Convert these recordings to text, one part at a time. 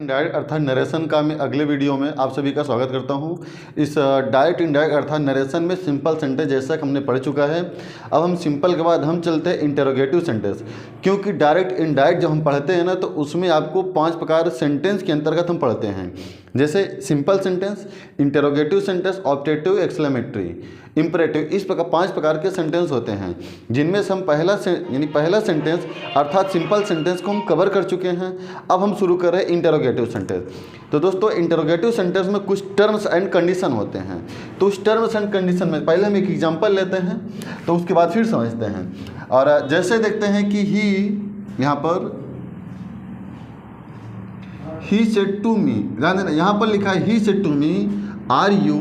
Direct अर्थात narration का मैं अगले वीडियो में आप सभी का स्वागत करता हूं। इस डायरेक्ट इनडायरेक्ट अर्थात नरेशन में सिंपल सेंटेंस जैसा कि हमने पढ़ चुका है। अब हम सिंपल के बाद हम चलते हैं इंटेरोगेटिव सेंटेंस, क्योंकि डायरेक्ट इनडायरेक्ट जब हम पढ़ते हैं ना तो उसमें आपको 5 प्रकार सेंटेंस के अंतर्गत हम पढ़ते हैं, जैसे simple sentence, interrogative sentence, objective, exclamatory, imperative. इस प्रकार 5 प्रकार के सेंटेंस होते हैं, जिनमें से हम पहला सेंटेंस अर्थात सिंपल सेंटेंस को हम कवर कर चुके हैं। अब हम शुरू कर रहे हैं इंटेरोगेटिव सेंटेंस। तो दोस्तों इंटेरोगेटिव सेंटेंस में कुछ टर्म्स एंड कंडीशन होते हैं। तो उस टर्म्स एंड कंडीशन में पहले हम एक एग्जांपल लेते हैं, तो उसके बाद फिर समझते हैं। और जैसे देखते हैं कि ही, यहाँ पर ही सेड टू मी, ध्यान देना यहाँ पर लिखा है he said to me are you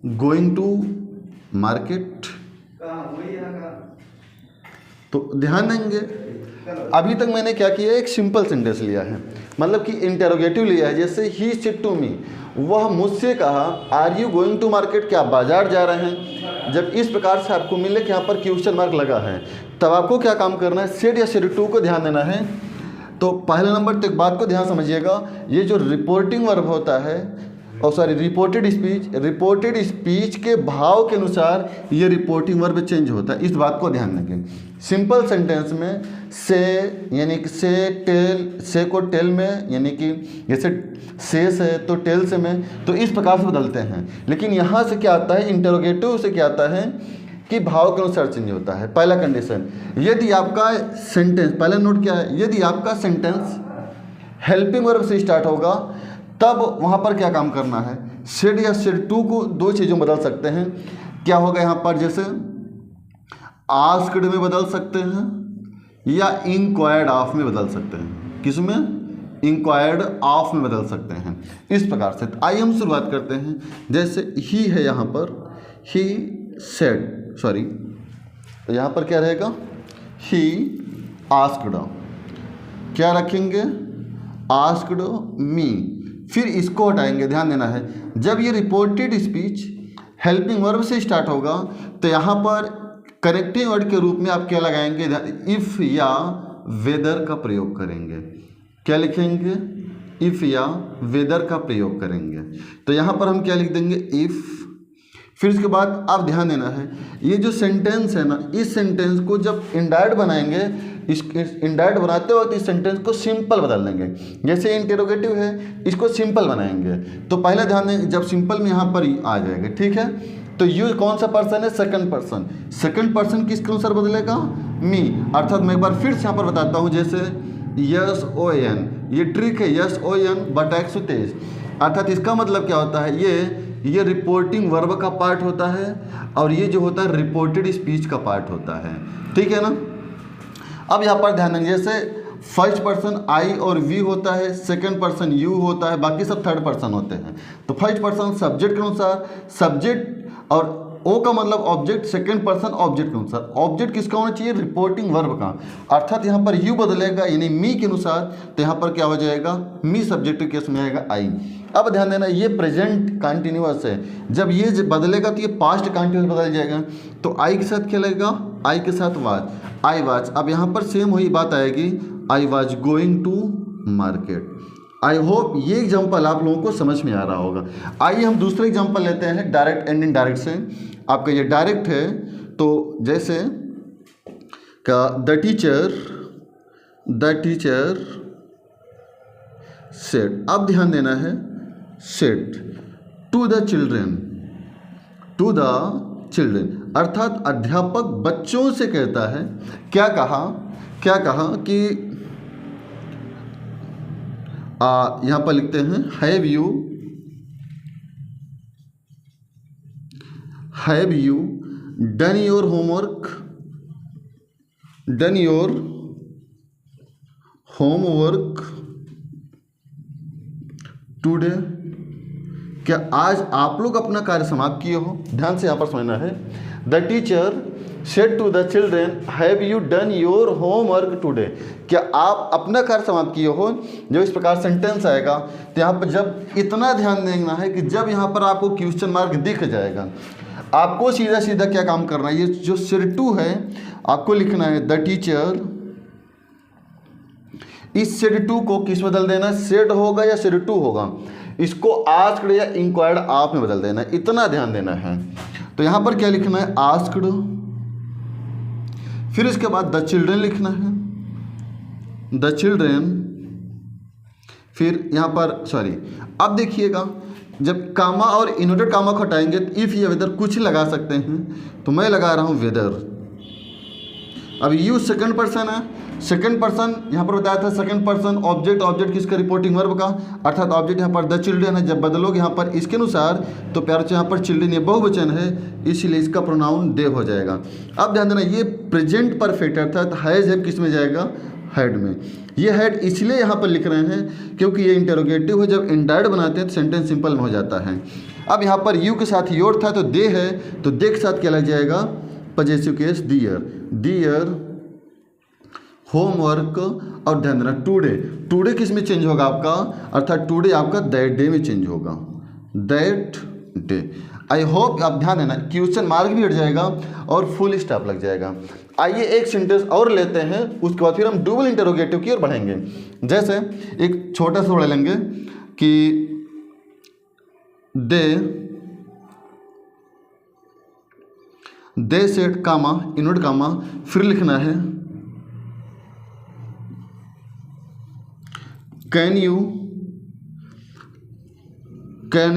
going to market. तो ध्यान देंगे अभी तक मैंने क्या किया, एक सिंपल सेंटेंस लिया है, मतलब कि इंटेरोगेटिव लिया है। जैसे ही सेड टू मी, वह मुझसे कहा, are you going to market, क्या आप बाजार जा रहे हैं। जब इस प्रकार से आपको मिले कि यहाँ पर क्वेश्चन मार्क लगा है, तब आपको क्या काम करना है, सेड या सेड टू को ध्यान देना है। तो पहले नंबर तो एक बात को ध्यान समझिएगा, ये जो रिपोर्टिंग वर्ब होता है, और सॉरी रिपोर्टेड स्पीच के भाव के अनुसार ये रिपोर्टिंग वर्ब चेंज होता है, इस बात को ध्यान रखें। सिंपल सेंटेंस में से यानी कि से, टेल, से को टेल में, यानी कि जैसे से तो टेल से में, तो इस प्रकार से बदलते हैं। लेकिन यहाँ से क्या आता है, इंटेरोगेटिव से क्या आता है कि भाव के अनुसार चेंज होता है। पहला कंडीशन, यदि आपका सेंटेंस, पहला नोट क्या है, यदि आपका सेंटेंस हेल्पिंग वर्ब से स्टार्ट होगा, तब वहाँ पर क्या काम करना है, सेड या सेड टू को दो चीज़ों में बदल सकते हैं। क्या होगा यहाँ पर, जैसे आस्क्ड में बदल सकते हैं या इंक्वायर्ड ऑफ में बदल सकते हैं। किसमें, इंक्वायर्ड ऑफ में बदल सकते हैं, इस प्रकार से। तो आइए हम शुरुआत करते हैं। जैसे ही है यहाँ पर, ही सेड, सॉरी तो यहाँ पर क्या रहेगा, ही आस्क्ड, क्या रखेंगे, आस्क्ड मी, फिर इसको हटाएंगे। ध्यान देना है, जब ये रिपोर्टेड स्पीच हेल्पिंग वर्ब से स्टार्ट होगा तो यहाँ पर कनेक्टिंग वर्ड के रूप में आप क्या लगाएंगे, इफ़ या वेदर का प्रयोग करेंगे। क्या लिखेंगे, इफ़ या वेदर का प्रयोग करेंगे। तो यहाँ पर हम क्या लिख देंगे, इफ़। फिर इसके बाद आप ध्यान देना है, ये जो सेंटेंस है ना, इस सेंटेंस को जब इनडायरेक्ट बनाएंगे, इस इनडायरेक्ट बनाते वक्त इस सेंटेंस को सिंपल बदल देंगे। जैसे इंटेरोगेटिव है, इसको सिंपल बनाएंगे। तो पहले ध्यान दें, जब सिंपल में यहाँ पर आ जाएगा, ठीक है। तो यू कौन सा पर्सन है, सेकंड पर्सन। सेकंड पर्सन किसके अनुसार बदलेगा, मी। अर्थात मैं एक बार फिर से यहाँ पर बताता हूँ, जैसे यस ओ एन, ये ट्रिक है, यस ओ एन बटा 123। अर्थात इसका मतलब क्या होता है, ये रिपोर्टिंग वर्ब का पार्ट होता है, और ये जो होता है रिपोर्टेड स्पीच का पार्ट होता है, ठीक है ना। अब यहाँ पर ध्यान दें, जैसे फर्स्ट पर्सन आई और वी होता है, सेकंड पर्सन यू होता है, बाकी सब थर्ड पर्सन होते हैं। तो फर्स्ट पर्सन सब्जेक्ट के अनुसार, सब्जेक्ट और ओ का मतलब ऑब्जेक्ट, सेकंड पर्सन ऑब्जेक्ट के अनुसार। ऑब्जेक्ट किसका होना चाहिए, रिपोर्टिंग वर्ब का। अर्थात यहाँ पर यू बदलेगा यानी मी के अनुसार, तो यहाँ पर क्या हो जाएगा, मी सब्जेक्ट के केस में आएगा आई। अब ध्यान देना, ये प्रेजेंट कंटिन्यूअस है, जब ये बदलेगा तो ये पास्ट कंटिन्यूअस बदल जाएगा। तो आई के साथ क्या लगेगा, आई के साथ वाज, आई वाज। अब यहाँ पर सेम वही बात आएगी, I was going to market. I hope ये एग्जाम्पल आप लोगों को समझ में आ रहा होगा। आइए हम दूसरे एग्जाम्पल लेते हैं डायरेक्ट एंड इनडायरेक्ट से। आपका ये डायरेक्ट है, तो जैसे का द टीचर सेड, अब ध्यान देना है, सेड टू द चिल्ड्रेन, अर्थात अध्यापक बच्चों से कहता है। क्या कहा कि यहाँ पर लिखते हैं, have you done your homework today, क्या आज आप लोग अपना कार्य समाप्त किए हो। ध्यान से यहाँ पर समझना है, the teacher said to the children, have you done your homework today, क्या आप अपना कार्य समाप्त किए हो। जो इस प्रकार सेंटेंस आएगा, तो यहाँ पर जब इतना ध्यान देना है कि जब यहाँ पर आपको क्वेश्चन मार्क दिख जाएगा, आपको सीधा सीधा क्या काम करना है, ये जो सिर टू है आपको लिखना है द टीचर, इस सिर टू को किस बदल देना, सेड होगा या सिर टू होगा, इसको आस्क्ड या इंक्वायर्ड आप में बदल देना, इतना ध्यान देना है। तो यहाँ पर क्या लिखना है, आस्क्ड, फिर इसके बाद द चिल्ड्रन लिखना है, द चिल्ड्रन, फिर यहाँ पर सॉरी, अब देखिएगा जब कामा और इन्वर्टेड कामा को हटाएंगे तो इफ़ या वेदर कुछ लगा सकते हैं, तो मैं लगा रहा हूँ वेदर। अब यू सेकंड पर्सन है, सेकंड पर्सन यहाँ पर बताया था सेकंड पर्सन ऑब्जेक्ट, ऑब्जेक्ट किसका, रिपोर्टिंग वर्ब का, अर्थात ऑब्जेक्ट यहाँ पर द चिल्ड्रन है। जब बदलोगे यहाँ पर इसके अनुसार तो प्यार से यहाँ पर चिल्ड्रन ये बहुवचन है, इसलिए इसका प्रोनाउन देव हो जाएगा। अब ध्यान देना ये प्रेजेंट परफेक्ट अर्थात हैज है किस में जाएगा, हेड में। ये हेड इसलिए यहाँ पर लिख रहे हैं क्योंकि ये इंटेरोगेटिव है, जब इंडायरेक्ट बनाते हैं तो सेंटेंस सिंपल में हो जाता है। अब यहाँ पर यू के साथ योर था तो दे है, तो दे के साथ क्या लग जाएगा, पजेसिव केस दियर, दियर होमवर्क। और ध्यान देना टुडे, टुडे किस में चेंज होगा आपका, अर्थात टुडे आपका दैट डे में चेंज होगा, दैट डे। आई होप आप ध्यान देना क्वेश्चन मार्क भी हट जाएगा और फुल स्टॉप लग जाएगा। आइए एक सेंटेंस और लेते हैं, उसके बाद फिर हम डबल इंटरोगेटिव की ओर बढ़ेंगे। जैसे एक छोटा सा वर्ड लेंगे कि दे सेड कामा इनवर्ट कामा, फिर लिखना है can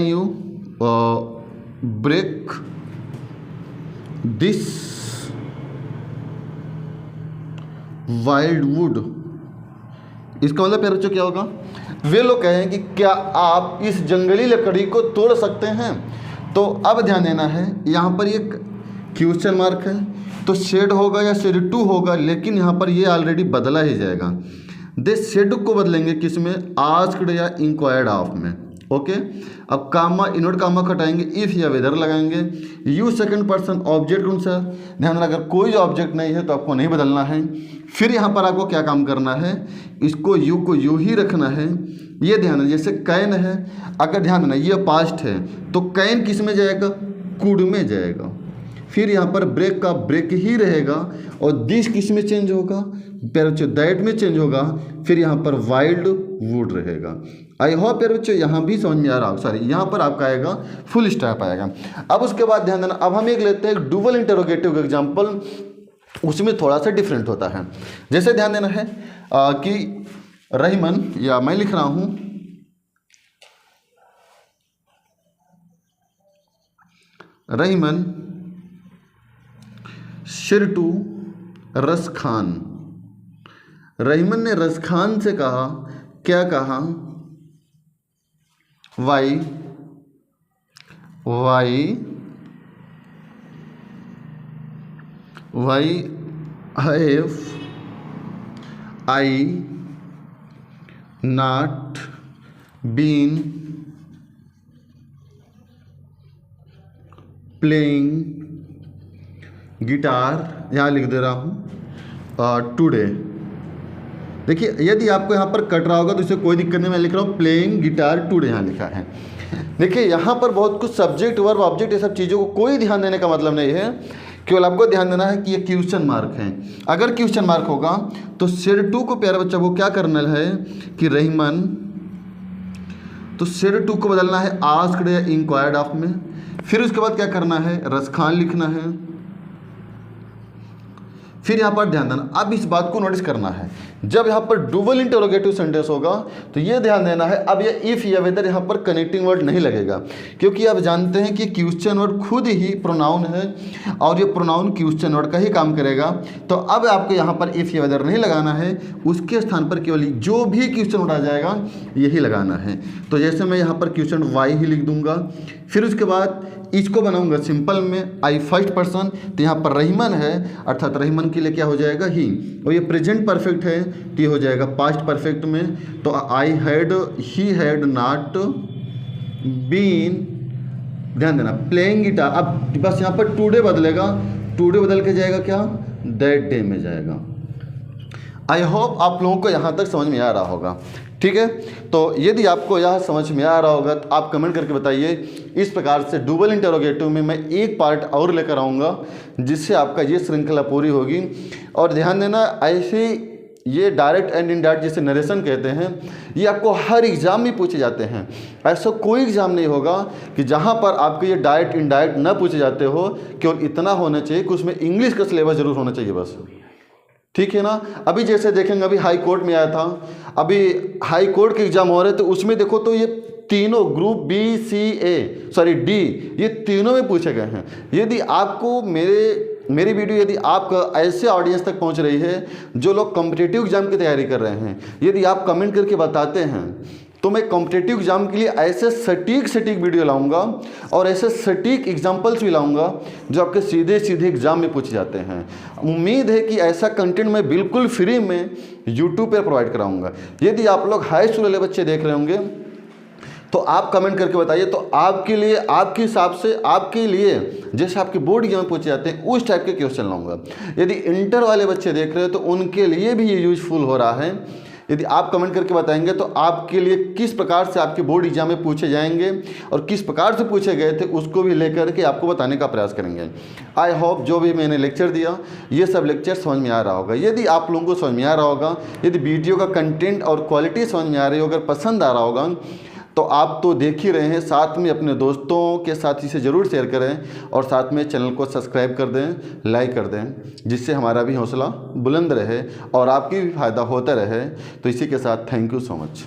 you break this wild wood. इसका मतलब प्यारे बच्चों क्या होगा, वे लोग कहें कि क्या आप इस जंगली लकड़ी को तोड़ सकते हैं। तो अब ध्यान देना है यहाँ पर एक क्वेश्चन मार्क है, तो शेड होगा या शेड टू होगा, लेकिन यहाँ पर ये ऑलरेडी बदला ही जाएगा। दे शेड को बदलेंगे किस में, आस्क्ड या इंक्वायर्ड ऑफ में। ओके, अब कामा इनवर्ट कामा हटाएंगे, इफ या वेदर लगाएंगे। यू सेकंड पर्सन ऑब्जेक्ट कौन सा, ध्यान रखना अगर कोई ऑब्जेक्ट नहीं है तो आपको नहीं बदलना है। फिर यहाँ पर आपको क्या काम करना है, इसको यू को यू ही रखना है। ये ध्यान है जैसे कैन है, अगर ध्यान देना ये पास्ट है तो कैन किस में जाएगा, कुड में जाएगा। फिर यहाँ पर ब्रेक का ब्रेक ही रहेगा और दिस किस में चेंज होगा, प्यारे बच्चों दैट में चेंज होगा। फिर यहाँ पर वाइल्ड वुड रहेगा। आई होप प्यारे बच्चों यहाँ भी समझ में आ रहा, सॉरी यहाँ पर आपका आएगा फुल स्टॉप आएगा। अब उसके बाद ध्यान देना, अब हम एक लेते हैं डबल इंटरोगेटिव का एग्जाम्पल, उसमें थोड़ा सा डिफरेंट होता है। जैसे ध्यान देना है कि रहीमन, या मैं लिख रहा हूँ रहीमन शिर टू रस खान। रहीमन ने रस खान से कहा, क्या कहा, why have I not been playing guitar, यहाँ लिख दे रहा हूँ टुडे। देखिए यदि आपको यहाँ पर कट रहा होगा तो इसे कोई दिक्कत नहीं, मैं लिख रहा हूँ प्लेइंग गिटार टुडे यहाँ लिखा है। देखिए यहाँ पर बहुत कुछ सब्जेक्ट वर्ब ऑब्जेक्ट ये सब चीज़ों को कोई ध्यान देने का मतलब नहीं है, केवल आपको ध्यान देना है कि ये क्वेश्चन मार्क है। अगर क्वेश्चन मार्क होगा तो शेर टू को प्यारे बच्चा को क्या करना है कि रहीमन, तो शेर टू को बदलना है आस्क्ड या इंक्वायर्ड ऑफ में। फिर उसके बाद क्या करना है, रस खान लिखना है। फिर यहाँ पर ध्यान देना, अब इस बात को नोटिस करना है, जब यहाँ पर डबल इंटरोगेटिव सेंटेंस होगा तो ये ध्यान देना है, अब ये इफ या वेदर यहाँ पर कनेक्टिंग वर्ड नहीं लगेगा, क्योंकि आप जानते हैं कि क्वेश्चन वर्ड खुद ही प्रोनाउन है और ये प्रोनाउन क्वेश्चन वर्ड का ही काम करेगा। तो अब आपको यहाँ पर इफ या वेदर नहीं लगाना है, उसके स्थान पर केवल जो भी क्वेश्चन वर्ड आ जाएगा यही लगाना है। तो जैसे मैं यहाँ पर क्वेश्चन वाई ही लिख दूंगा। फिर उसके बाद इसको बनाऊंगा सिंपल में, आई फर्स्ट पर्सन, तो यहाँ पर रहीमन है अर्थात रहीमन के लिए क्या हो जाएगा ही, और ये प्रेजेंट परफेक्ट है तो ये हो जाएगा पास्ट परफेक्ट में। तो I had, he had not been, ध्यान देना प्लेइंग गिटार। अब बस यहाँ पर टुडे बदलेगा, टुडे बदल के जाएगा क्या, दैट डे में जाएगा। आई होप आप लोगों को यहाँ तक समझ में आ रहा होगा। ठीक है, तो यदि आपको यह समझ में आ रहा होगा तो आप कमेंट करके बताइए। इस प्रकार से डबल इंटरोगेटिव में मैं एक पार्ट और लेकर आऊँगा जिससे आपका ये श्रृंखला पूरी होगी। और ध्यान देना, ऐसे ये डायरेक्ट एंड इनडायरेक्ट जिसे नरेशन कहते हैं, ये आपको हर एग्ज़ाम में पूछे जाते हैं। ऐसा कोई एग्ज़ाम नहीं होगा कि जहाँ पर आपके ये डायरेक्ट इनडायरेक्ट ना पूछे जाते हो। केवल इतना होना चाहिए कि उसमें इंग्लिश का सिलेबस जरूर होना चाहिए बस। ठीक है ना। अभी जैसे देखेंगे, अभी हाई कोर्ट में आया था, अभी हाई कोर्ट के एग्ज़ाम हो रहे तो उसमें देखो तो ये तीनों ग्रुप बी सी ए सॉरी डी ये तीनों में पूछे गए हैं। यदि आपको मेरी वीडियो यदि आपका ऐसे ऑडियंस तक पहुंच रही है जो लोग कॉम्पिटिटिव एग्जाम की तैयारी कर रहे हैं, यदि आप कमेंट करके बताते हैं तो मैं कॉम्पिटिटिव एग्जाम के लिए ऐसे सटीक वीडियो लाऊंगा और ऐसे सटीक एग्जाम्पल्स भी लाऊंगा जो आपके सीधे एग्जाम में पूछे जाते हैं। उम्मीद है कि ऐसा कंटेंट मैं बिल्कुल फ्री में यूट्यूब पर प्रोवाइड कराऊंगा। यदि आप लोग हाई स्कूल वाले बच्चे देख रहे होंगे तो आप कमेंट करके बताइए, तो आपके लिए, आपके हिसाब से, आपके लिए जैसे आपके बोर्ड एग्जाम में पूछे जाते हैं उस टाइप के क्वेश्चन लाऊंगा। यदि इंटर वाले बच्चे देख रहे हो तो उनके लिए भी ये यूजफुल हो रहा है। यदि आप कमेंट करके बताएंगे तो आपके लिए किस प्रकार से आपके बोर्ड एग्जाम में पूछे जाएंगे और किस प्रकार से पूछे गए थे उसको भी लेकर के आपको बताने का प्रयास करेंगे। आई होप जो भी मैंने लेक्चर दिया ये सब लेक्चर समझ में आ रहा होगा। यदि आप लोगों को समझ में आ रहा होगा, यदि वीडियो का कंटेंट और क्वालिटी समझ में आ रही हो, अगर पसंद आ रहा होगा तो आप तो देख ही रहे हैं, साथ में अपने दोस्तों के साथ इसे ज़रूर शेयर करें और साथ में चैनल को सब्सक्राइब कर दें, लाइक कर दें, जिससे हमारा भी हौसला बुलंद रहे और आपकी भी फ़ायदा होता रहे। तो इसी के साथ थैंक यू सो मच।